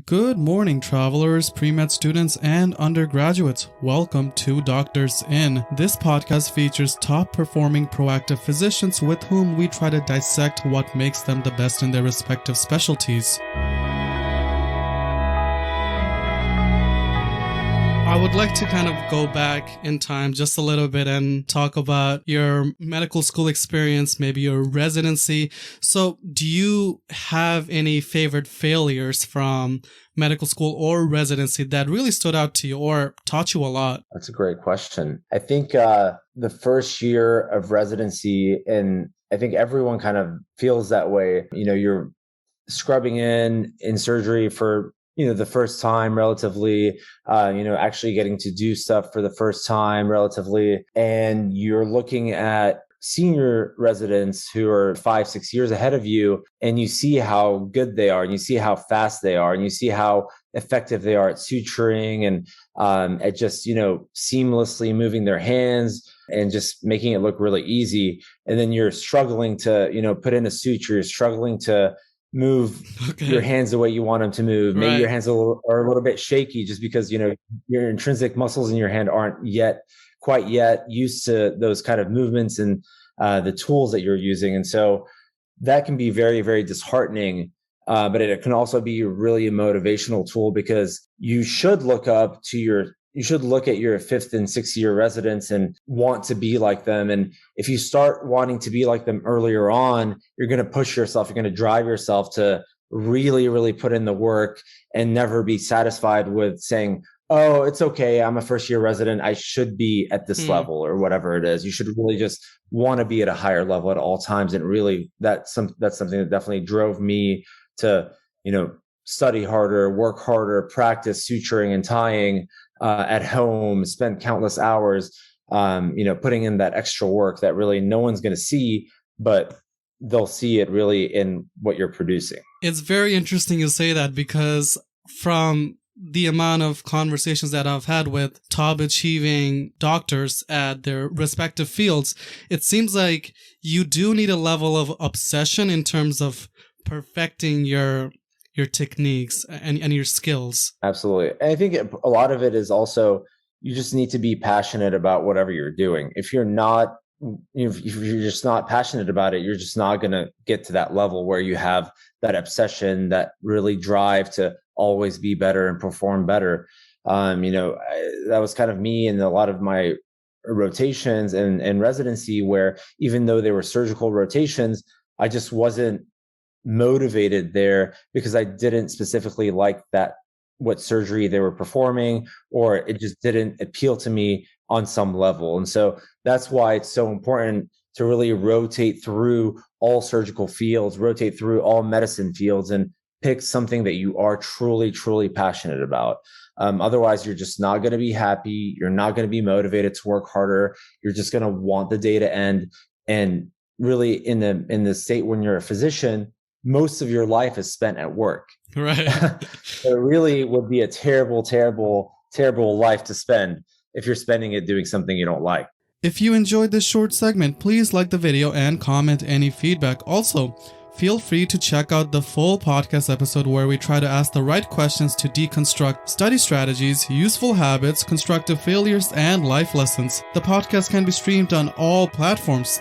Good morning, travelers, pre-med students, and undergraduates. Welcome to Doctors In. This podcast features top-performing proactive physicians with whom we try to dissect what makes them the best in their respective specialties. I would like to kind of go back in time just a little bit and talk about your medical school experience, maybe your residency. So do you have any favorite failures from medical school or residency that really stood out to you or taught you a lot? That's a great question. I think the first year of residency, and I think everyone kind of feels that way. You're scrubbing in surgery for the first time relatively, actually getting to do stuff for the first time relatively. And you're looking at senior residents who are 5-6 years ahead of you, and you see how good they are, and you see how fast they are, and you see how effective they are at suturing and at just, seamlessly moving their hands and just making it look really easy. And then you're struggling to, put in a suture, you're struggling to move your hands the way you want them to move. Maybe your hands are a little bit shaky just because, your intrinsic muscles in your hand aren't quite yet used to those kind of movements and the tools that you're using. And so that can be very, very disheartening. But it can also be really a motivational tool because you should look at your 5th and 6th year residents and want to be like them. And if you start wanting to be like them earlier on, you're going to push yourself, you're going to drive yourself to really, really put in the work and never be satisfied with saying, oh, it's okay, I'm a first year resident, I should be at this level or whatever it is. You should really just want to be at a higher level at all times. And really that's something that definitely drove me to, study harder, work harder, practice suturing and tying at home, spend countless hours, putting in that extra work that really no one's going to see, but they'll see it really in what you're producing. It's very interesting you say that because from the amount of conversations that I've had with top achieving doctors at their respective fields, it seems like you do need a level of obsession in terms of perfecting your techniques and your skills. Absolutely. And I think a lot of it is also, you just need to be passionate about whatever you're doing. If you're just not passionate about it, you're just not going to get to that level where you have that obsession, that really drive to always be better and perform better. That was kind of me in a lot of my rotations and residency, where even though they were surgical rotations, I just wasn't motivated there because I didn't specifically like what surgery they were performing, or it just didn't appeal to me on some level. And so that's why it's so important to really rotate through all surgical fields, rotate through all medicine fields, and pick something that you are truly, truly passionate about. Otherwise, you're just not going to be happy. You're not going to be motivated to work harder. You're just going to want the day to end. And really, in the state when you're a physician, most of your life is spent at work. Right. It really would be a terrible, terrible, terrible life to spend if you're spending it doing something you don't like. If you enjoyed this short segment, please like the video and comment any feedback. Also, feel free to check out the full podcast episode where we try to ask the right questions to deconstruct study strategies, useful habits, constructive failures, and life lessons. The podcast can be streamed on all platforms.